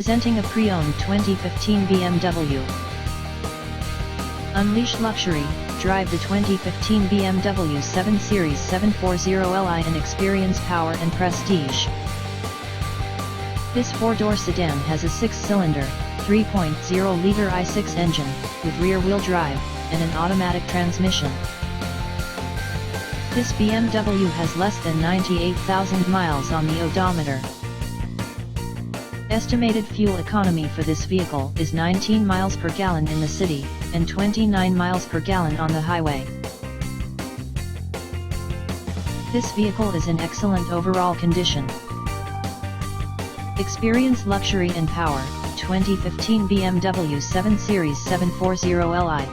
Presenting a pre-owned 2015 BMW. Unleash luxury, drive the 2015 BMW 7 Series 740Li and experience power and prestige. This four-door sedan has a 6-cylinder, 3.0-liter i6 engine, with rear-wheel drive, and an automatic transmission. This BMW has less than 98,000 miles on the odometer. Estimated fuel economy for this vehicle is 19 miles per gallon in the city, and 29 miles per gallon on the highway. This vehicle is in excellent overall condition. Experience luxury and power, 2015 BMW 7 Series 740Li.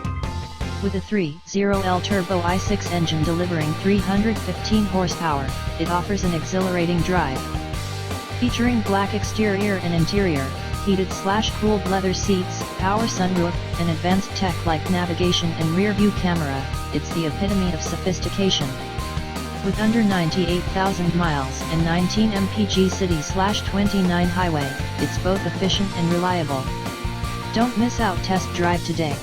With a 3.0L turbo i6 engine delivering 315 horsepower, it offers an exhilarating drive. Featuring black exterior and interior, heated/cooled leather seats, power sunroof, and advanced tech like navigation and rear-view camera, it's the epitome of sophistication. With under 98,000 miles and 19 mpg city/29 highway, it's both efficient and reliable. Don't miss out, test drive today.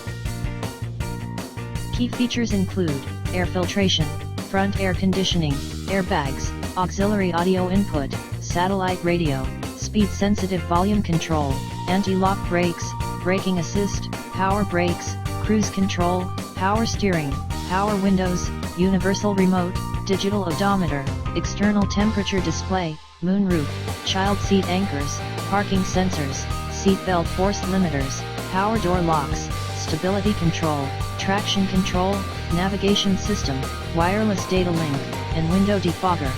Key features include air filtration, front air conditioning, airbags, auxiliary audio input, satellite radio, speed-sensitive volume control, anti-lock brakes, braking assist, power brakes, cruise control, power steering, power windows, universal remote, digital odometer, external temperature display, moonroof, child seat anchors, parking sensors, seat belt force limiters, power door locks, stability control, traction control, navigation system, wireless data link, and window defogger.